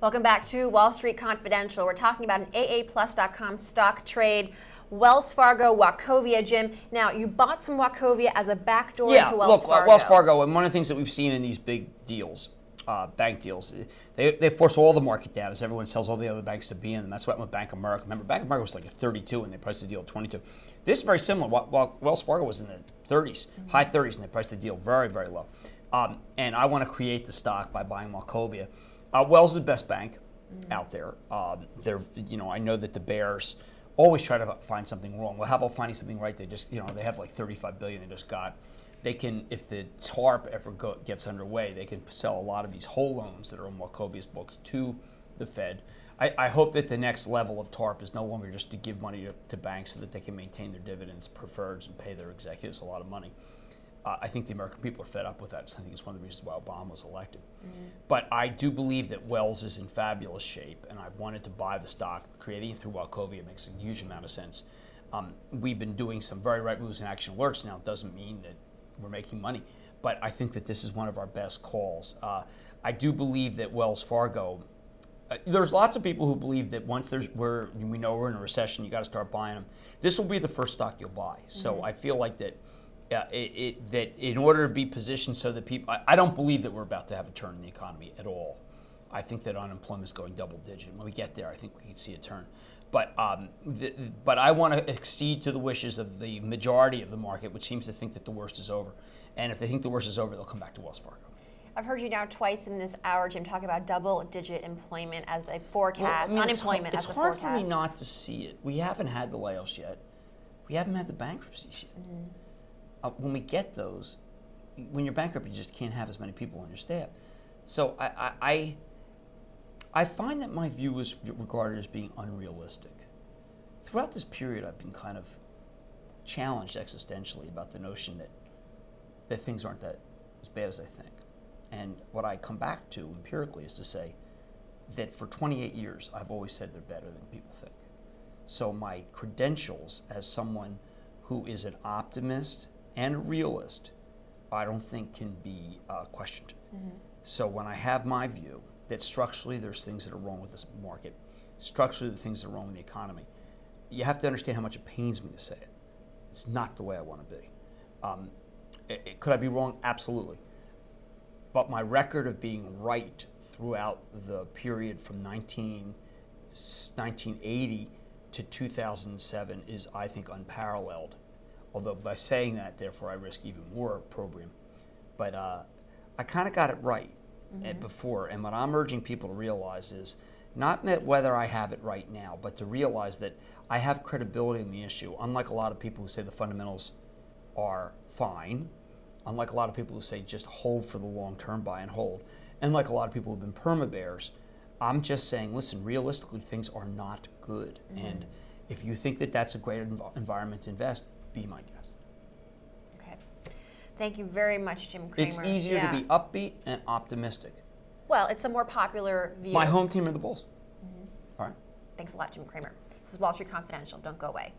Welcome back to Wall Street Confidential. We're talking about an AAPlus.com stock trade. Wells Fargo, Wachovia, Jim. Now, you bought some Wachovia as a backdoor into Wells Fargo. Wells Fargo, and one of the things that we've seen in these big deals, bank deals, they force all the market down as everyone sells all the other banks to be in them. That's what happened with Bank of America. Remember, Bank of America was like a 32 and they priced the deal at 22. This is very similar. Wells Fargo was in the 30s, high 30s, and they priced the deal very, very low. And I want to create the stock by buying Wachovia. Wells is the best bank out there. I know that the bears always try to find something wrong. Well, how about finding something right? They just, they have like $35 billion they just got. They can, if the TARP ever gets underway, they can sell a lot of these whole loans that are on Wachovia's books to the Fed. I hope that the next level of TARP is no longer just to give money to banks so that they can maintain their dividends, preferreds, and pay their executives a lot of money. I think the American people are fed up with that. So I think it's one of the reasons why Obama was elected. But I do believe that Wells is in fabulous shape, and I've wanted to buy the stock. Creating it through Wachovia makes a huge amount of sense. We've been doing some very right moves and action alerts now. It doesn't mean that we're making money, but I think that this is one of our best calls. I do believe that Wells Fargo, there's lots of people who believe that once we know we're in a recession, you got to start buying them. This will be the first stock you'll buy. So I feel like that that in order to be positioned so that people, I don't believe that we're about to have a turn in the economy at all. I think that unemployment is going double digit. When we get there, I think we can see a turn. But I want to accede to the wishes of the majority of the market, which seems to think that the worst is over. And if they think the worst is over, they'll come back to Wells Fargo. I've heard you now twice in this hour, Jim, talk about double-digit employment as a forecast, unemployment as a forecast. It's hard for me not to see it. We haven't had the layoffs yet. We haven't had the bankruptcies yet. When we get those, when you're bankrupt, you just can't have as many people on your staff. So I find that my view is regarded as being unrealistic. Throughout this period, I've been kind of challenged existentially about the notion that things aren't that as bad as I think. And what I come back to empirically is to say that for 28 years, I've always said they're better than people think. So my credentials as someone who is an optimist and a realist, I don't think can be questioned. So when I have my view that structurally there's things that are wrong with this market, structurally the things that are wrong with the economy, you have to understand how much it pains me to say it. It's not the way I want to be. Could I be wrong? Absolutely. But my record of being right throughout the period from 1980 to 2007 is, I think, unparalleled. Although by saying that, therefore, I risk even more opprobrium. But I kind of got it right before. And what I'm urging people to realize is not whether I have it right now, but to realize that I have credibility in the issue. Unlike a lot of people who say the fundamentals are fine, unlike a lot of people who say just hold for the long term, buy and hold, and like a lot of people who've been perma-bears, I'm just saying, listen, realistically, things are not good. And if you think that that's a great environment to invest, be my guest. Okay. Thank you very much, Jim Cramer. It's easier to be upbeat and optimistic. Well, it's a more popular view. My home team are the Bulls. All right. Thanks a lot, Jim Cramer. This is Wall Street Confidential. Don't go away.